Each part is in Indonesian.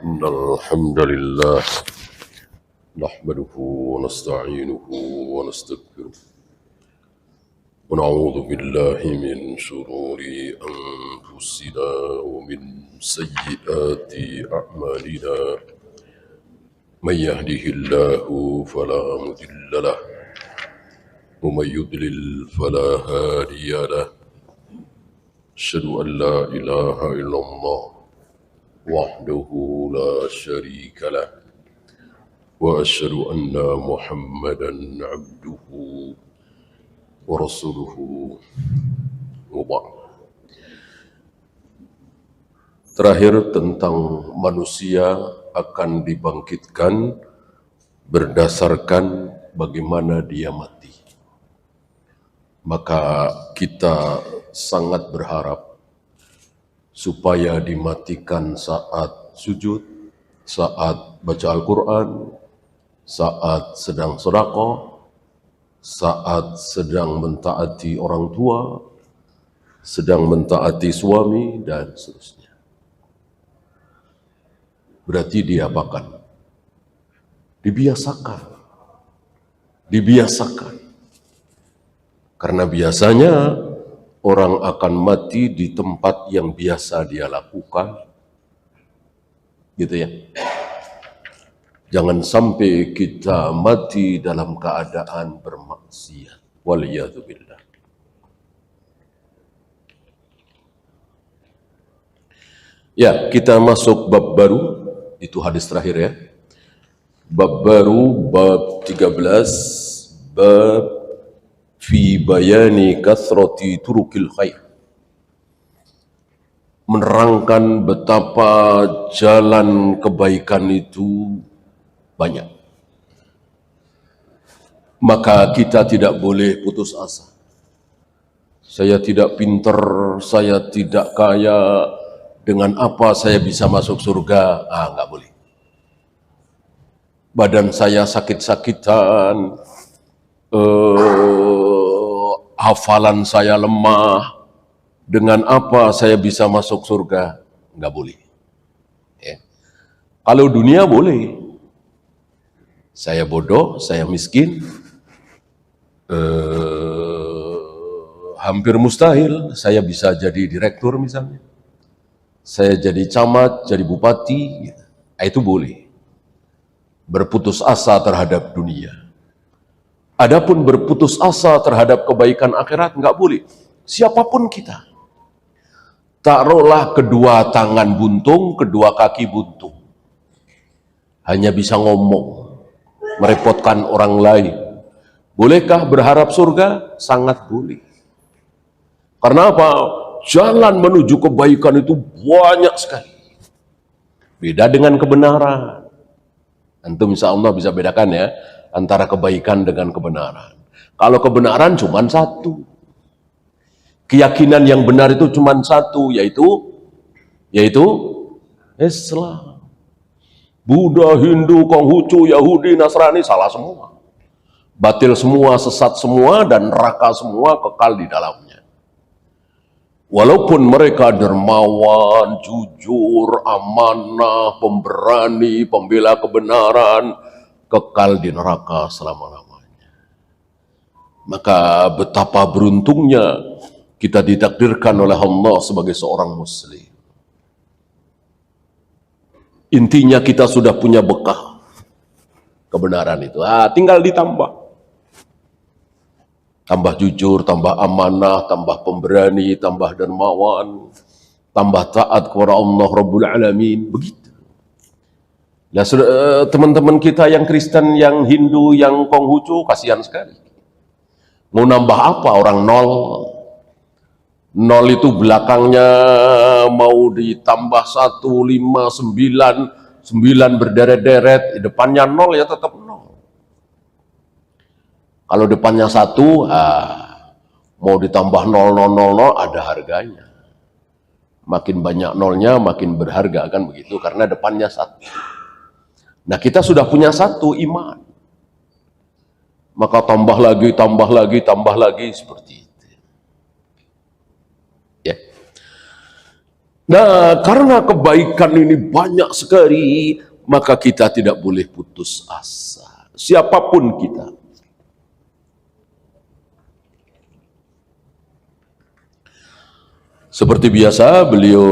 إن الحمد لله نحمده ونستعينه ونستغفره ونعوذ بالله من شرور أنفسنا ومن سيئات أعمالنا من يهده الله فلا مضل له ومن يضلل فلا هادي له أشهد أن لا إله إلا الله وحده لا شريك له وأشهد أن محمدا عبده ورسوله وبعد. Terakhir tentang manusia akan dibangkitkan berdasarkan bagaimana dia mati. Maka kita sangat berharap supaya dimatikan saat sujud, saat baca Al-Quran, saat sedang sedekah, saat sedang mentaati orang tua, sedang mentaati suami, dan seterusnya. Berarti diapakan? Dibiasakan. Dibiasakan. Karena biasanya orang akan mati di tempat yang biasa dia lakukan. Gitu ya. Jangan sampai kita mati dalam keadaan bermaksiat. Waliyadzubillah. Ya, kita masuk bab baru. Itu hadis terakhir ya. Bab baru, bab 13. Bab fi bayani kathrati turukil khair, menerangkan betapa jalan kebaikan itu banyak. Maka kita tidak boleh putus asa. Saya tidak pinter, saya tidak kaya, dengan apa saya bisa masuk surga? Enggak boleh. Badan saya sakit-sakitan, hafalan saya lemah, dengan apa saya bisa masuk surga? Enggak boleh. Ya. Kalau dunia boleh. Saya bodoh, saya miskin, hampir mustahil saya bisa jadi direktur misalnya. Saya jadi camat, jadi bupati, itu boleh. Berputus asa terhadap dunia. Adapun berputus asa terhadap kebaikan akhirat enggak boleh. Siapapun kita. Taruhlah kedua tangan buntung, kedua kaki buntung. Hanya bisa ngomong, merepotkan orang lain. Bolehkah berharap surga? Sangat boleh. Karena apa? Jalan menuju kebaikan itu banyak sekali. Beda dengan kebenaran. Antum insya Allah bisa bedakan ya, antara kebaikan dengan kebenaran. Kalau kebenaran cuma satu. Keyakinan yang benar itu cuma satu, yaitu Islam. Buddha, Hindu, Konghucu, Yahudi, Nasrani, salah semua. Batil semua, sesat semua, dan neraka semua kekal di dalamnya. Walaupun mereka dermawan, jujur, amanah, pemberani, pembela kebenaran, kekal di neraka selama-lamanya. Maka betapa beruntungnya kita ditakdirkan oleh Allah sebagai seorang muslim. Intinya kita sudah punya bekal kebenaran itu. Tinggal ditambah. Tambah jujur, tambah amanah, tambah pemberani, tambah dermawan, tambah taat kepada Allah Rabbul Alamin. Begitu. Nah, teman-teman kita yang Kristen, yang Hindu, yang Konghucu, kasihan sekali. Mau nambah apa orang nol? Nol itu belakangnya mau ditambah 1, 5, 9, 9 berderet-deret, depannya nol ya tetap nol. Kalau depannya 1, mau ditambah 0, ada harganya. Makin banyak nolnya, makin berharga, kan begitu, karena depannya 1. Nah, kita sudah punya 1 iman. Maka tambah lagi seperti itu. Ya. Nah, karena kebaikan ini banyak sekali, maka kita tidak boleh putus asa. Siapapun kita. Seperti biasa, beliau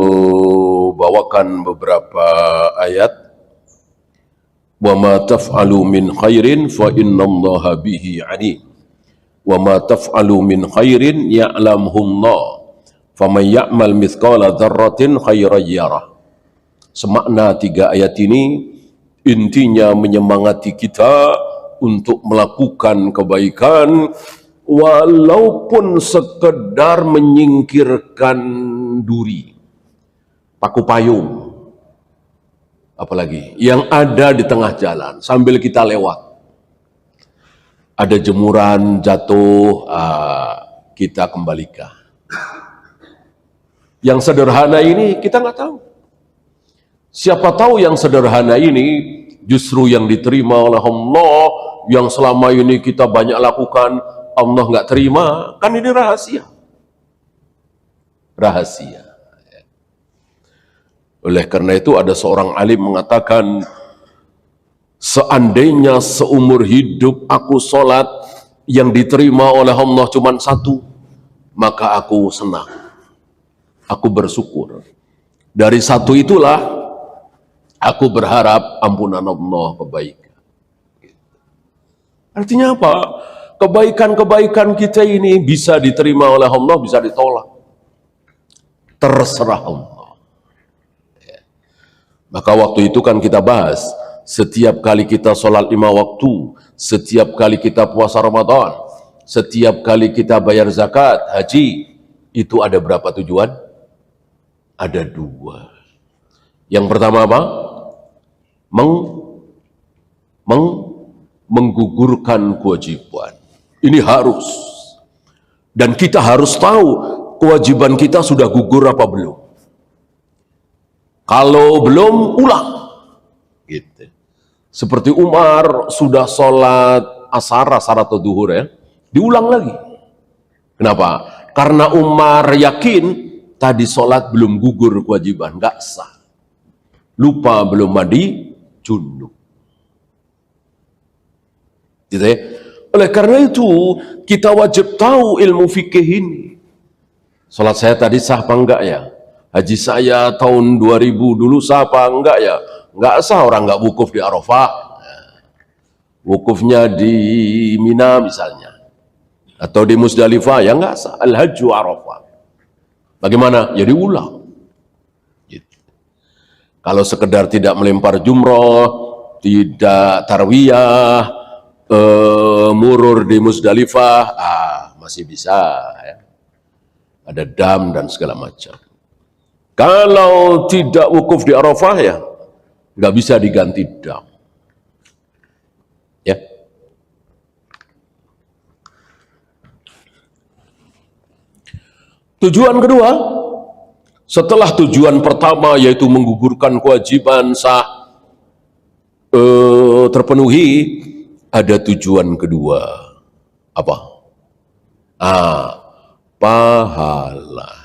bawakan beberapa ayat. Wa ma taf'alu min khairin fa innallaha bihi alim. Wa ma taf'alu min khairin ya'lamhullah. Faman ya'mal mithqala dzarratin khairan yarah. Semakna 3 ayat ini intinya menyemangati kita untuk melakukan kebaikan walaupun sekedar menyingkirkan duri, paku payung, apalagi yang ada di tengah jalan sambil kita lewat. Ada jemuran jatuh, kita kembalikan. Yang sederhana ini kita nggak tahu. Siapa tahu yang sederhana ini justru yang diterima oleh Allah, yang selama ini kita banyak lakukan, Allah nggak terima. Kan ini rahasia. Rahasia. Oleh karena itu ada seorang alim mengatakan, seandainya seumur hidup aku sholat yang diterima oleh Allah cuma 1, maka aku senang. Aku bersyukur. Dari 1 itulah aku berharap ampunan Allah, kebaikan. Artinya apa? Kebaikan-kebaikan kita ini bisa diterima oleh Allah, bisa ditolak. Terserah Allah. Maka waktu itu kan kita bahas, setiap kali kita sholat 5 waktu, setiap kali kita puasa Ramadan, setiap kali kita bayar zakat, haji, itu ada berapa tujuan? Ada 2. Yang pertama apa? Menggugurkan kewajiban. Ini harus. Dan kita harus tahu kewajiban kita sudah gugur apa belum. Kalau belum, ulang. Gitu. Seperti Umar sudah sholat asar atau duhur ya, diulang lagi. Kenapa? Karena Umar yakin tadi sholat belum gugur kewajiban, nggak sah. Lupa belum mandi, junub. Gitu ya? Oleh karena itu, kita wajib tahu ilmu fikih ini. Sholat saya tadi sah apa enggak ya? Haji saya tahun 2000 dulu sah apa enggak ya? Enggak sah, orang enggak wukuf di Arafah. Wukufnya di Mina misalnya. Atau di Musdalifah, ya enggak sah. Al-Hajju Arafah. Bagaimana? Ya diulang. Gitu. Kalau sekedar tidak melempar jumroh, tidak tarwiyah, murur di Musdalifah, masih bisa. Ya. Ada dam dan segala macam. Kalau tidak wukuf di Arafah ya, nggak bisa diganti dam. Ya. Tujuan kedua, setelah tujuan pertama yaitu menggugurkan kewajiban sah terpenuhi, ada tujuan kedua. Apa? Pahala.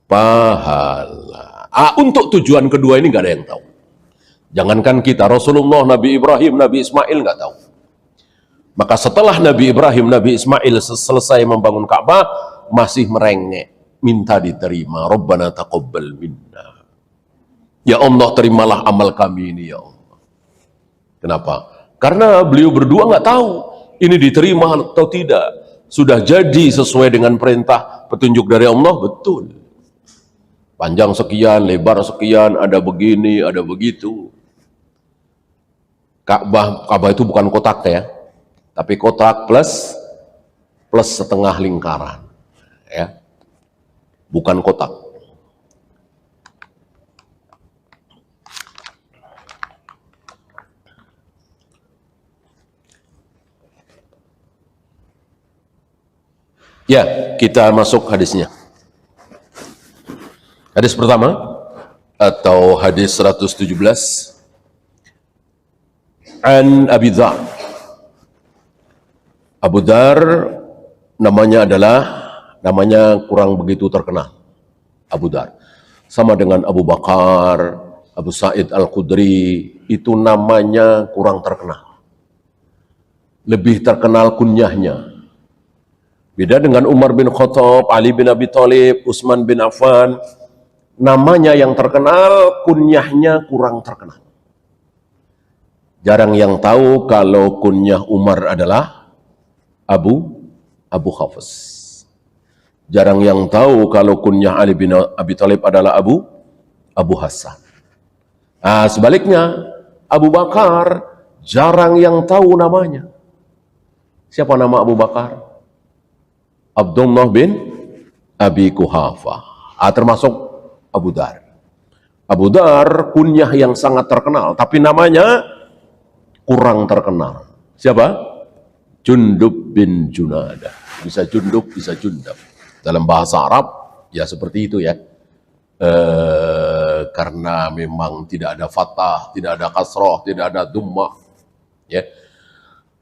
Pahala. Untuk tujuan kedua ini nggak ada yang tahu. Jangankan kita, Rasulullah, Nabi Ibrahim, Nabi Ismail nggak tahu. Maka setelah Nabi Ibrahim, Nabi Ismail selesai membangun Ka'bah, masih merengek, minta diterima. Rabbana taqabbal minna. Ya Allah, terimalah amal kami ini ya Allah. Kenapa? Karena beliau berdua nggak tahu ini diterima atau tidak. Sudah jadi sesuai dengan perintah petunjuk dari Allah, betul. Panjang sekian, lebar sekian, ada begini, ada begitu. Ka'bah itu bukan kotak ya, tapi kotak plus setengah lingkaran, ya, bukan kotak. Ya, kita masuk hadisnya. Hadis pertama atau hadis 117. An Abi Dzar. Abu Dzar namanya kurang begitu terkenal. Abu Dzar. Sama dengan Abu Bakar, Abu Sa'id Al-Khudri, itu namanya kurang terkenal. Lebih terkenal kunyahnya. Beda dengan Umar bin Khattab, Ali bin Abi Thalib, Utsman bin Affan, namanya yang terkenal, kunyahnya kurang terkenal. Jarang yang tahu kalau kunyah Umar adalah Abu Hafs. Jarang yang tahu kalau kunyah Ali bin Abi Thalib adalah Abu Hasan. Nah, sebaliknya, Abu Bakar jarang yang tahu namanya. Siapa nama Abu Bakar? Abdullah bin Abi Quhafa. Termasuk Abu Dar. Abu Dar kunyah yang sangat terkenal, tapi namanya kurang terkenal. Siapa? Jundub bin Junadah. Bisa Jundub, bisa Jundab. Dalam bahasa Arab, ya seperti itu ya. Karena memang tidak ada fathah, tidak ada kasroh, tidak ada dummah. Ya.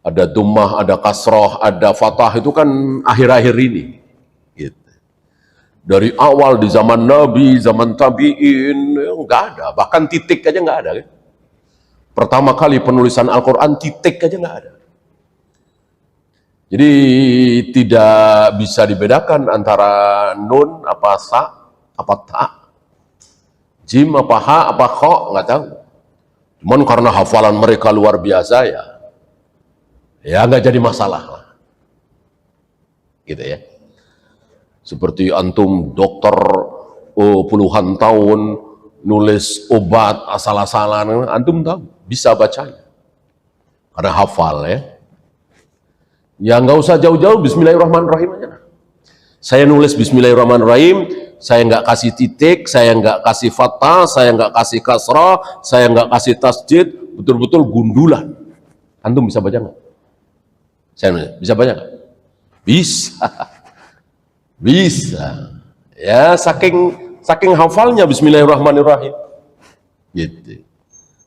Ada dummah, ada kasroh, ada fathah, itu kan akhir-akhir ini. Gitu. Dari awal di zaman Nabi, zaman tabi'in, nggak ada. Bahkan titik aja nggak ada. Kan? Pertama kali penulisan Al-Quran, titik aja nggak ada. Jadi tidak bisa dibedakan antara nun, apa sa, apa ta, jim, apa ha, apa kho, nggak tahu. Cuman karena hafalan mereka luar biasa ya nggak jadi masalah. Gitu ya. Seperti antum dokter puluhan tahun nulis obat asal-asalan, antum tahu, bisa bacanya. Karena hafal ya. Ya nggak usah jauh-jauh, bismillahirrahmanirrahim aja. Saya nulis bismillahirrahmanirrahim, saya nggak kasih titik, saya nggak kasih fathah, saya nggak kasih kasrah, saya nggak kasih tasjid, betul-betul gundulan. Antum bisa baca nggak? Saya nulis, bisa baca nggak? Bisa. Bisa. Ya saking hafalnya bismillahirrahmanirrahim. Gitu.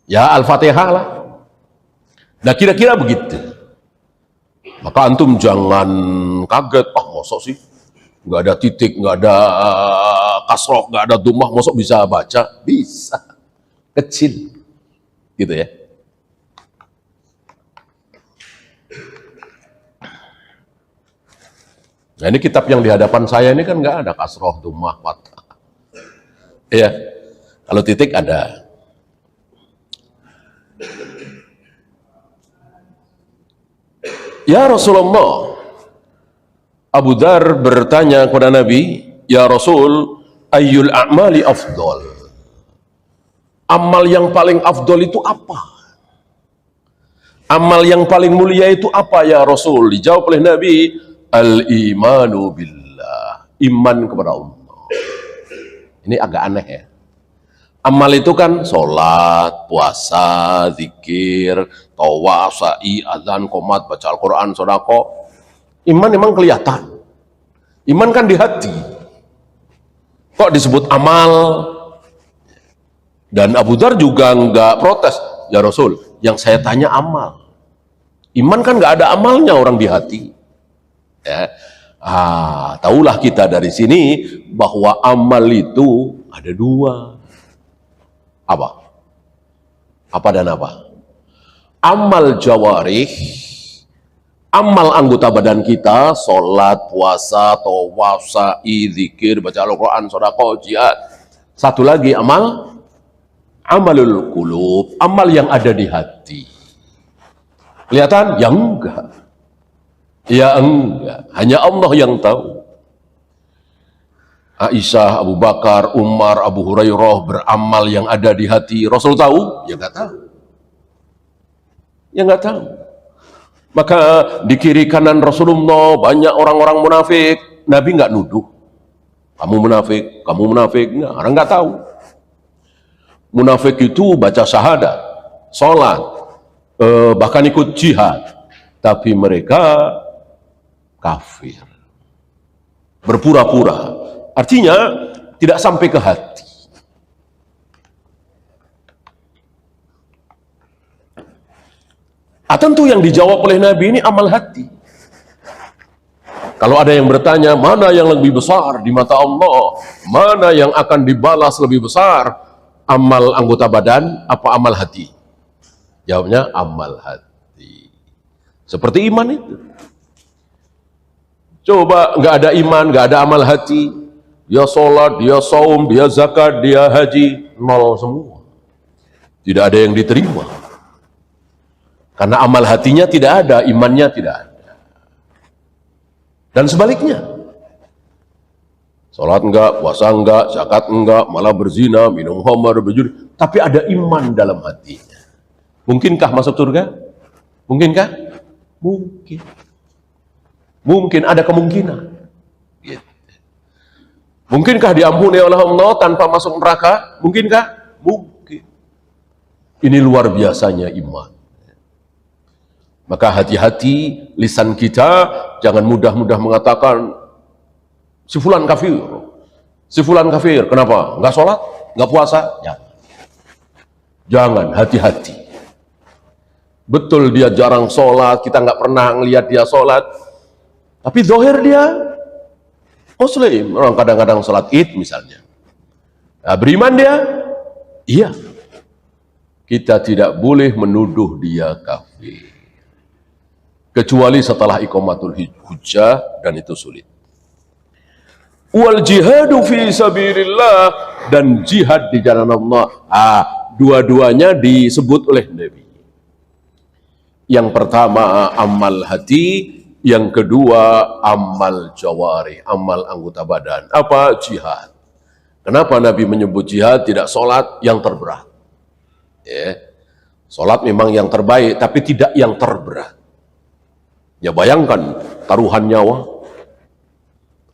Ya Al-Fatihah lah. Nah kira-kira begitu. Maka antum jangan kaget, mosok sih nggak ada titik, nggak ada kasroh, nggak ada dumah, mosok bisa baca? Bisa, kecil, gitu ya. Nah ini kitab yang di hadapan saya ini kan nggak ada kasroh, dumah, fathah. Iya, kalau titik ada. Ya Rasulullah, Abu Dar bertanya kepada Nabi, ya Rasul, ayyul a'mali afdol? Amal yang paling afdol itu apa? Amal yang paling mulia itu apa ya Rasul? Dijawab oleh Nabi, al-imanu billah, iman kepada Allah. Ini agak aneh ya. Amal itu kan sholat, puasa, zikir, tawaf, sa'i, adzan, qomat, baca Al-Quran, sodako. Iman memang kelihatan. Iman kan di hati. Kok disebut amal? Dan Abu Dar juga nggak protes. Ya Rasul, yang saya tanya amal. Iman kan nggak ada amalnya orang di hati. Ya. Tahulah kita dari sini bahwa amal itu ada dua. Apa? Apa dan apa? Amal jawarih, amal anggota badan kita, sholat, puasa, tawaf, sa'i, zikir, baca Al-Quran, sedekah, jihad. Satu lagi amalul qulub, amal yang ada di hati. Kelihatan? Ya enggak. Ya enggak. Hanya Allah yang tahu. Aisyah, Abu Bakar, Umar, Abu Hurairah beramal yang ada di hati. Rasul tahu? Ya enggak tahu. Ya enggak tahu. Maka di kiri kanan Rasulullah banyak orang-orang munafik. Nabi enggak nuduh. Kamu munafik, kamu munafik. Enggak, orang enggak tahu. Munafik itu baca syahadat, sholat, bahkan ikut jihad. Tapi mereka kafir. Berpura-pura. Artinya tidak sampai ke hati. Tentu yang dijawab oleh Nabi ini amal hati. Kalau ada yang bertanya, mana yang lebih besar di mata Allah? Mana yang akan dibalas lebih besar? Amal anggota badan apa amal hati? Jawabnya amal hati. Seperti iman itu. Coba nggak ada iman, nggak ada amal hati, dia sholat, dia saum, dia zakat, dia haji, nol semua. Tidak ada yang diterima. Karena amal hatinya tidak ada, imannya tidak ada. Dan sebaliknya, sholat enggak, puasa enggak, zakat enggak, malah berzina, minum khamar, berjudi, tapi ada iman dalam hatinya. Mungkinkah masuk surga? Mungkinkah? Mungkin. Mungkin, ada kemungkinan. Gitu. Mungkinkah diampuni oleh Allah tanpa masuk neraka? Mungkinkah? Mungkin. Ini luar biasanya iman. Maka hati-hati lisan kita, jangan mudah-mudah mengatakan si fulan kafir. Si fulan kafir, kenapa? Enggak sholat? Enggak puasa? Jangan. Jangan, hati-hati. Betul dia jarang sholat, kita nggak pernah ngelihat dia sholat, tapi zahir dia muslim. Orang kadang-kadang sholat id misalnya. Nah, beriman dia? Iya. Kita tidak boleh menuduh dia kafir. Kecuali setelah iqamatul hujjah, dan itu sulit. Wal jihadu fi sabilillah, dan jihad di jalan Allah. Dua-duanya disebut oleh Nabi. Yang pertama amal hati, yang kedua amal jawari, amal anggota badan. Apa? Jihad. Kenapa Nabi menyebut jihad, tidak sholat yang terberat? Ya. Sholat memang yang terbaik, tapi tidak yang terberat. Ya bayangkan, taruhan nyawa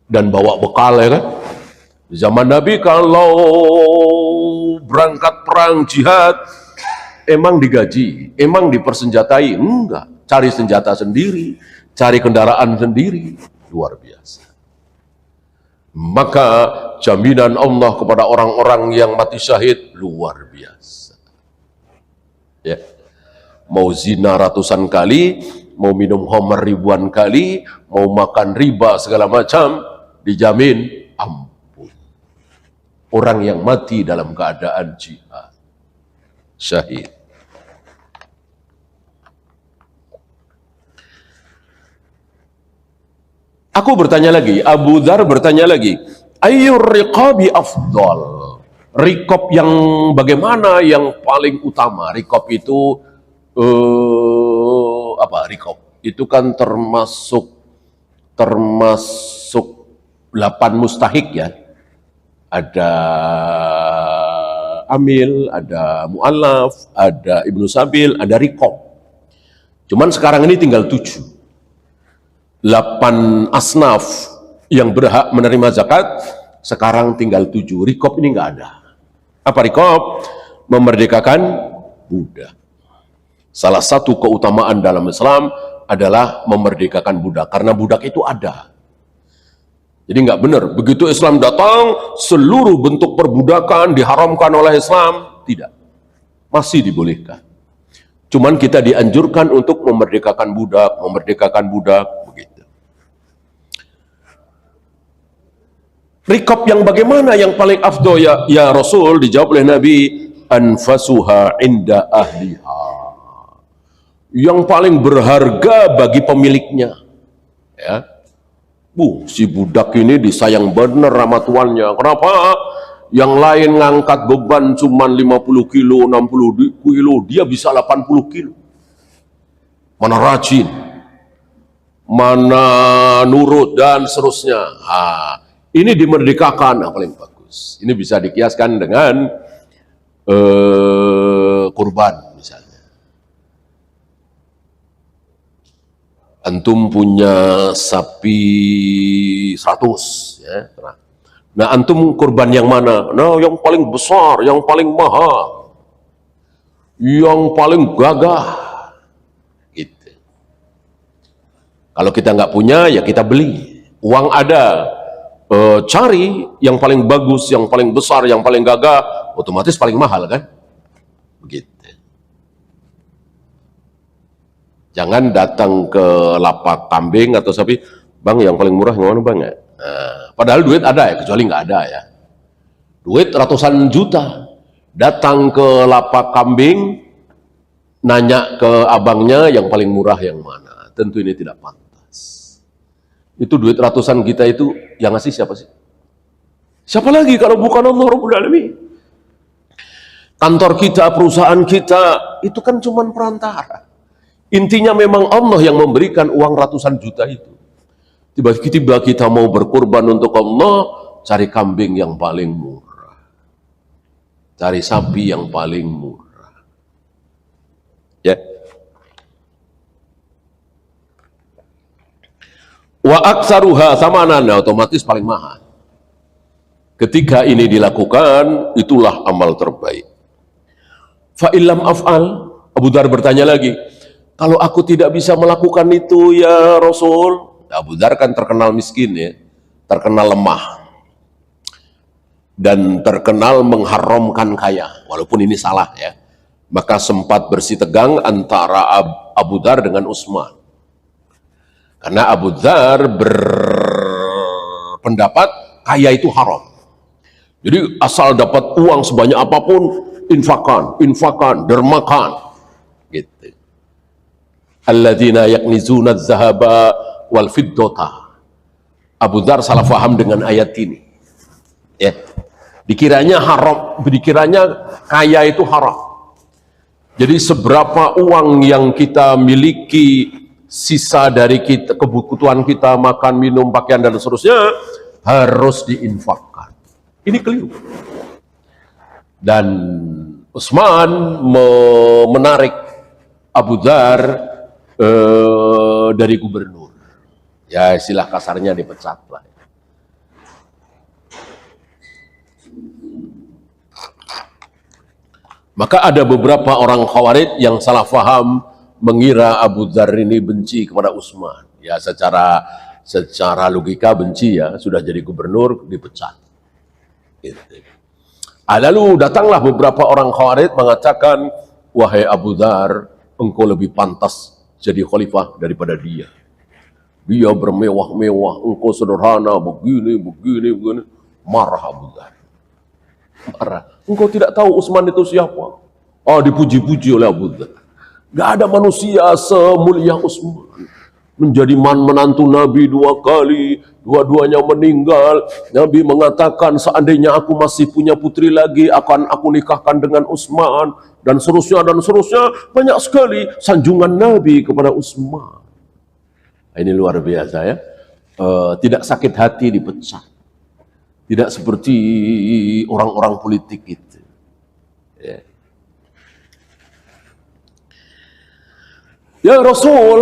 dan bawa bekal, ya kan? Di zaman Nabi kalau berangkat perang jihad, emang digaji, emang dipersenjatai? Enggak, cari senjata sendiri, cari kendaraan sendiri, luar biasa. Maka jaminan Allah kepada orang-orang yang mati syahid luar biasa. Ya, mau zina ratusan kali, mau minum khamar ribuan kali, mau makan riba segala macam, dijamin ampun. Orang yang mati dalam keadaan jihad, syahid. Aku bertanya lagi, Abu Dzar bertanya lagi, ayyur riqabi afdal? Riqab yang bagaimana yang paling utama? Riqab itu apa? Riqab itu kan termasuk 8 mustahik ya. Ada amil, ada mu'allaf, ada ibnu sabil, ada riqab. Cuman sekarang ini tinggal 7. 8 asnaf yang berhak menerima zakat, sekarang tinggal 7. Riqab ini nggak ada. Apa riqab? Memerdekakan budak. Salah satu keutamaan dalam Islam adalah memerdekakan budak, karena budak itu ada. Jadi nggak benar, begitu Islam datang, seluruh bentuk perbudakan diharamkan oleh Islam. Tidak. Masih dibolehkan. Cuman kita dianjurkan untuk memerdekakan budak, begitu. Riqab yang bagaimana yang paling afdol ya Rasul? Dijawab oleh Nabi, anfasuha inda ahliha. Yang paling berharga bagi pemiliknya. Ya. Si budak ini disayang benar sama tuannya. Kenapa? Yang lain ngangkat beban cuma 50 kilo, 60 kilo, dia bisa 80 kilo. Mana rajin, mana nurut, dan seterusnya. Ini dimerdekakan, paling bagus. Ini bisa dikiaskan dengan kurban misalnya. Antum punya sapi 100, ya. Nah, antum kurban yang mana? Nah, yang paling besar, yang paling mahal, yang paling gagah. Gitu. Kalau kita nggak punya, ya kita beli. Uang ada, cari yang paling bagus, yang paling besar, yang paling gagah, otomatis paling mahal kan? Begitu. Jangan datang ke lapak kambing atau sapi, Bang, yang paling murah yang mana bang ya? Nah, padahal duit ada ya, kecuali nggak ada ya. Duit ratusan juta, datang ke lapak kambing, nanya ke abangnya yang paling murah yang mana. Tentu ini tidak pantas. Itu duit ratusan kita itu yang ngasih siapa sih? Siapa lagi kalau bukan Allah Rabbul Alamin? Kantor kita, perusahaan kita, itu kan cuma perantara. Intinya memang Allah yang memberikan uang ratusan juta itu. Tiba-tiba kita mau berkorban untuk Allah, cari kambing yang paling murah. Cari sapi yang paling murah. Ya. Wa aksaruha samanana, otomatis paling mahal. Ketika ini dilakukan, itulah amal terbaik. Fa illam af'al, Abu Dzar bertanya lagi, kalau aku tidak bisa melakukan itu ya Rasul, Abu Dzar kan terkenal miskin ya, terkenal lemah, dan terkenal mengharamkan kaya, walaupun ini salah ya. Maka sempat bersitegang antara Abu Dzar dengan Utsman. Karena Abu Dzar berpendapat kaya itu haram. Jadi asal dapat uang sebanyak apapun, infakan, dermakan. Gitu. Alladzina yaknizuna az-zahaba wal fiddata. Abu Dzar salah paham dengan ayat ini. Ya. Dikiranya haram, dikiranya kaya itu haram. Jadi seberapa uang yang kita miliki, sisa dari kita, kebutuhan kita, makan, minum, pakaian dan seterusnya, harus diinfakkan. Ini keliru. Dan Utsman menarik Abu Dzar dari gubernur. Ya istilah kasarnya dipecat lah. Maka ada beberapa orang Khawarij yang salah faham, mengira Abu Dzar ini benci kepada Utsman. Ya secara logika benci ya, sudah jadi gubernur dipecat. Gitu. Lalu datanglah beberapa orang Khawarij mengatakan, wahai Abu Dzar, engkau lebih pantas jadi khalifah daripada dia. Dia bermewah-mewah, engkau sederhana, begini. Marah Abu Dzar. Marah. Engkau tidak tahu Utsman itu siapa? Dipuji-puji oleh Abu Dzar. Gak ada manusia semulia Utsman. Menjadi menantu Nabi 2 kali, dua-duanya meninggal. Nabi mengatakan, seandainya aku masih punya putri lagi, akan aku nikahkan dengan Utsman. Dan seterusnya. Banyak sekali sanjungan Nabi kepada Utsman. Ini luar biasa ya. Tidak sakit hati dipecat. Tidak seperti orang-orang politik itu. Ya Rasul,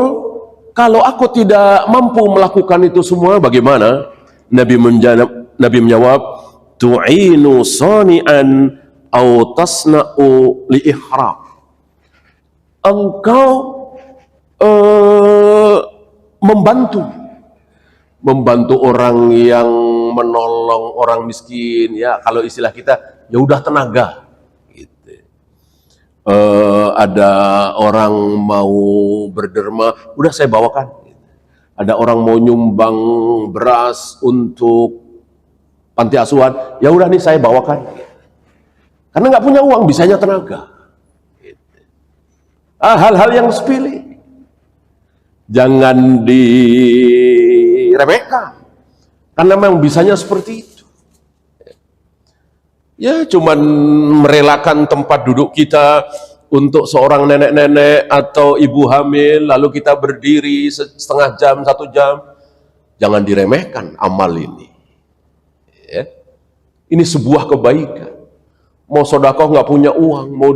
kalau aku tidak mampu melakukan itu semua, bagaimana? Nabi menjawab, tu'inu sani'an au tasna'u li ihram. Engkau membantu orang yang menolong orang miskin, ya kalau istilah kita ya udah tenaga gitu. Ada orang mau berderma, udah saya bawakan. Ada orang mau nyumbang beras untuk panti asuhan, ya udah nih saya bawakan. Karena nggak punya uang, bisanya tenaga. Hal-hal yang sepele jangan diremehkan. Karena memang bisanya seperti itu. Ya cuman merelakan tempat duduk kita untuk seorang nenek-nenek atau ibu hamil, lalu kita berdiri setengah jam, 1 jam. Jangan diremehkan amal ini. Ya. Ini sebuah kebaikan. Mau sedekah nggak punya uang, mau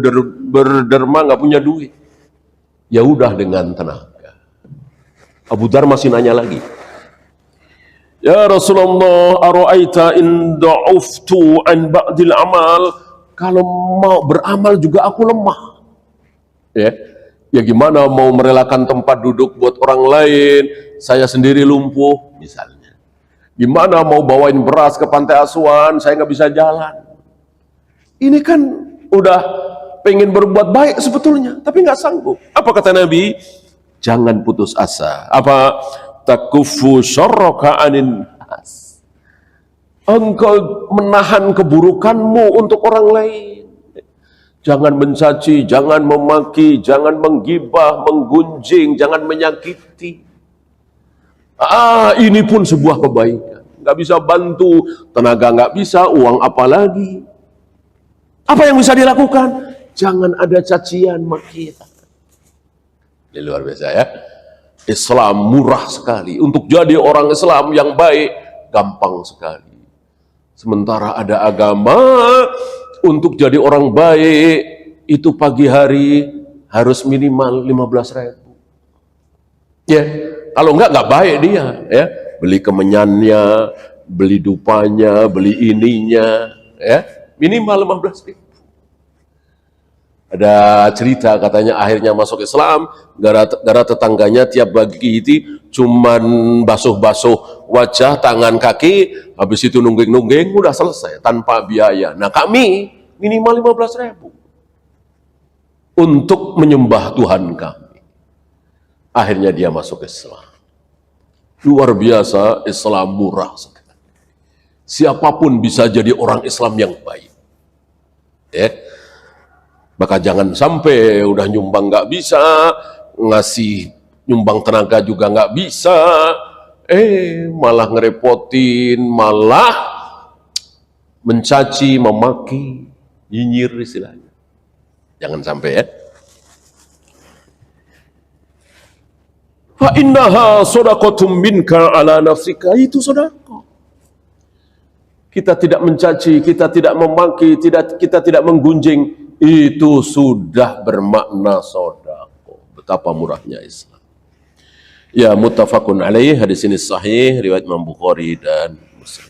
berderma nggak punya duit, ya udah dengan tenaga. Abu Dzar masih nanya lagi, ya Rasulullah, ara'aita in da'uftu an ba'dil amal, kalau mau beramal juga aku lemah. Ya gimana mau merelakan tempat duduk buat orang lain, saya sendiri lumpuh misalnya. Gimana mau bawain beras ke pantai asuhan, saya nggak bisa jalan. Ini kan udah pengen berbuat baik sebetulnya, tapi nggak sanggup. Apa kata Nabi? Jangan putus asa. takuffu syarraka anin nas. Engkau menahan keburukanmu untuk orang lain. Jangan mencaci, jangan memaki, jangan menggibah, menggunjing, jangan menyakiti. Ini pun sebuah kebaikan. Nggak bisa bantu, tenaga nggak bisa, uang apalagi. Apa yang bisa dilakukan? Jangan ada cacian, makian. Ini luar biasa ya. Islam murah sekali. Untuk jadi orang Islam yang baik, gampang sekali. Sementara ada agama, untuk jadi orang baik, itu pagi hari harus minimal 15.000. Ya, kalau nggak baik dia. Ya, beli kemenyannya, beli dupanya, beli ininya, ya minimal 15.000. Ada cerita katanya akhirnya masuk Islam, gara tetangganya tiap pagi itu cuman basuh-basuh wajah, tangan, kaki, habis itu nungging-nungging, udah selesai tanpa biaya. Nah kami minimal 15.000 untuk menyembah Tuhan kami. Akhirnya dia masuk Islam. Luar biasa, Islam murah sekali. Siapapun bisa jadi orang Islam yang baik. Ya. Maka jangan sampai udah nyumbang nggak bisa, ngasih nyumbang tenaga juga nggak bisa, malah ngerepotin, malah mencaci, memaki, nyinyir istilahnya. Jangan sampai ya. Fa innaha shadaqatum minka ala nafsika, itu sedekah. Kita tidak mencaci, kita tidak memaki, kita tidak menggunjing, itu sudah bermakna sedekah. Betapa murahnya Islam. Ya, muttafaqun alaih, hadis ini sahih riwayat Imam Bukhari dan Muslim.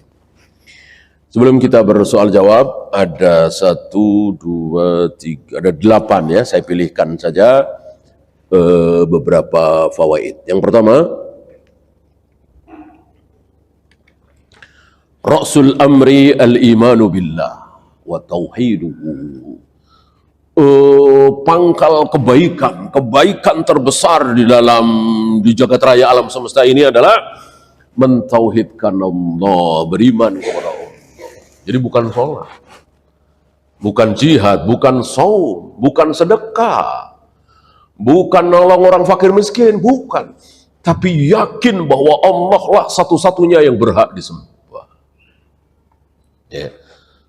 Sebelum kita bersoal jawab, ada 1, 2, 3, ada 8 ya, saya pilihkan saja beberapa fawaid. Yang pertama, Ra'sul amri al-imanu billah wa tauhiduhu. Pangkal kebaikan terbesar di jagat raya alam semesta ini adalah mentauhidkan Allah, beriman kepada Allah. Jadi bukan sholat, bukan jihad, bukan saum, bukan sedekah, bukan nolong orang fakir miskin, bukan. Tapi yakin bahwa Allah lah satu-satunya yang berhak disembah. Ya.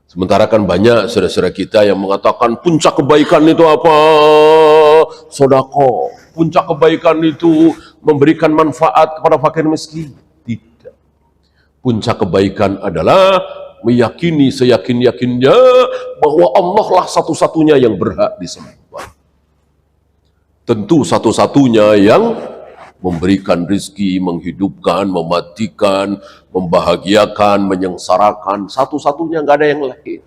Sementara kan banyak saudara-saudara kita yang mengatakan puncak kebaikan itu apa? Sedekah. Puncak kebaikan itu memberikan manfaat kepada fakir miskin. Tidak. Puncak kebaikan adalah meyakini seyakin-yakinnya bahwa Allah lah satu-satunya yang berhak disembah. Tentu satu-satunya yang memberikan rizki, menghidupkan, mematikan, membahagiakan, menyengsarakan, satu-satunya, nggak ada yang lain.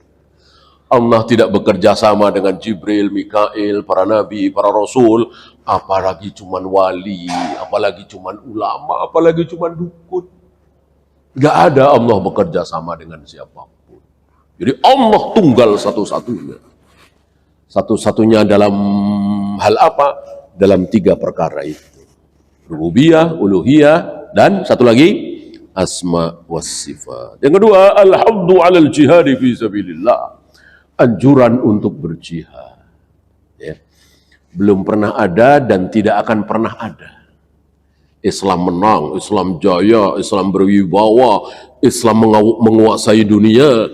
Allah tidak bekerja sama dengan Jibril, Mikail, para nabi, para rasul, apalagi cuman wali, apalagi cuman ulama, apalagi cuman dukun. Nggak ada Allah bekerja sama dengan siapapun. Jadi Allah tunggal satu-satunya. Satu-satunya dalam hal apa? Dalam 3 perkara itu. Rububiyah, uluhiyah, dan satu lagi asma was sifat. Yang kedua, al-haddu 'alal jihad fi sabilillah. Anjuran untuk berjihad. Ya. Belum pernah ada dan tidak akan pernah ada. Islam menang, Islam jaya, Islam berwibawa, Islam menguasai dunia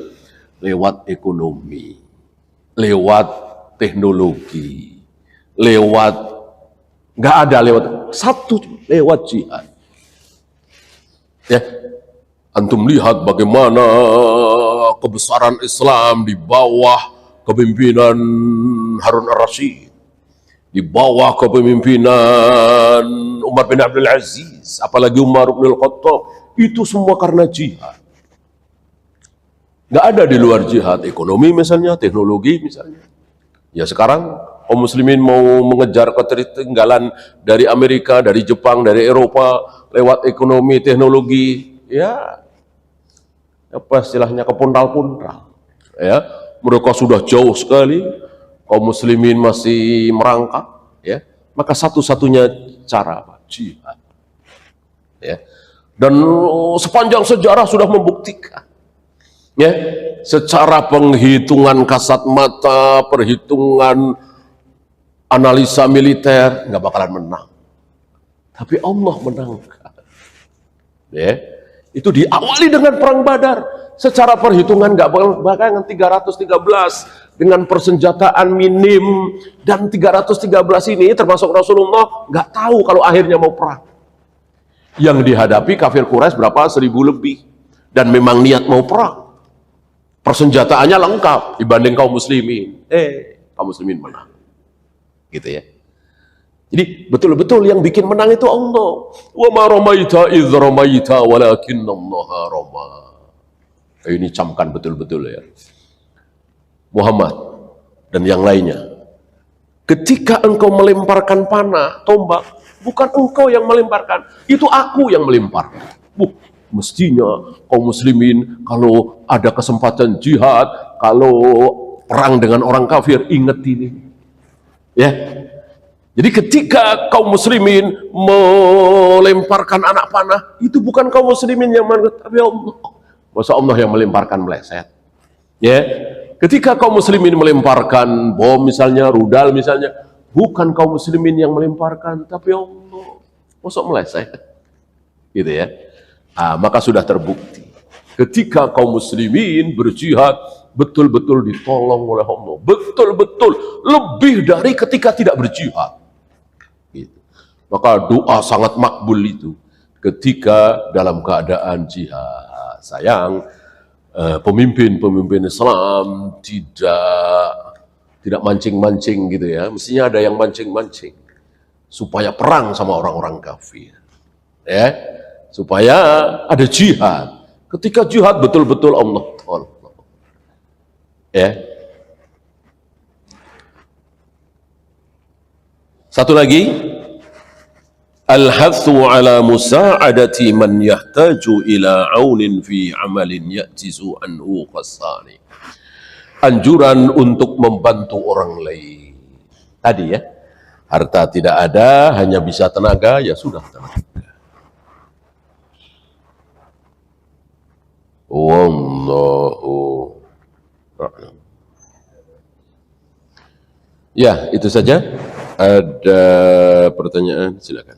lewat ekonomi, lewat teknologi, lewat nggak ada, lewat satu, lewat jihad. Ya, antum lihat bagaimana kebesaran Islam di bawah kepemimpinan Harun ar-Rasyid, di bawah kepemimpinan Umar bin Abdul Aziz, apalagi Umar bin Al-Khattab, itu semua karena jihad. Nggak ada di luar jihad, ekonomi misalnya, teknologi misalnya. Ya sekarang kaum muslimin mau mengejar ketertinggalan dari Amerika, dari Jepang, dari Eropa lewat ekonomi, teknologi, ya apa istilahnya, kepuntal-puntal. Ya, mereka sudah jauh sekali, kaum muslimin masih merangkak. Ya, maka satu-satunya cara apa? Jihad. Ya. Dan sepanjang sejarah sudah membuktikan, ya, secara penghitungan kasat mata, perhitungan analisa militer, nggak bakalan menang. Tapi Allah menangkan. Ya. Itu diawali dengan perang Badar. Secara perhitungan nggak bakalan 313 dengan persenjataan minim, dan 313 ini termasuk Rasulullah nggak tahu kalau akhirnya mau perang. Yang dihadapi kafir Quraisy berapa? 1000 lebih, dan memang niat mau perang. Persenjataannya lengkap dibanding kaum muslimin. Kaum muslimin menang. Gitu ya. Jadi betul-betul yang bikin menang itu Allah. Wa ma ramaita idz ramaita walakinallaha rama. Ini camkan betul-betul ya. Muhammad dan yang lainnya. Ketika engkau melemparkan panah, tombak, bukan engkau yang melemparkan, itu aku yang melemparkan. Mestinya kaum muslimin kalau ada kesempatan jihad, kalau perang dengan orang kafir, ingat ini. Ya. Jadi ketika kaum muslimin melemparkan anak panah, itu bukan kaum muslimin yang tapi Allah. Masa Allah yang melemparkan meleset. Ya. Ketika kaum muslimin melemparkan bom misalnya, rudal misalnya, bukan kaum muslimin yang melemparkan, tapi Allah. Masa meleset. Gitu ya. Maka sudah terbukti. Ketika kaum muslimin berjihad, betul-betul ditolong oleh Allah. Betul-betul lebih dari ketika tidak berjihad. Gitu. Maka doa sangat makbul itu ketika dalam keadaan jihad. Sayang, pemimpin Islam tidak mancing-mancing gitu ya. Mestinya ada yang mancing-mancing supaya perang sama orang-orang kafir. Ya, supaya ada jihad. Ketika jihad betul-betul Allah tolong. Ya. Satu lagi, al-hathu ala musa'adati man yahtaju ila aunin fi amalin ya'jizu anhu qassani. Anjuran untuk membantu orang lain. Tadi ya, harta tidak ada, hanya bisa tenaga, ya sudah tenaga. Wallahu a'lam. Ya, itu saja. Ada pertanyaan? Silakan.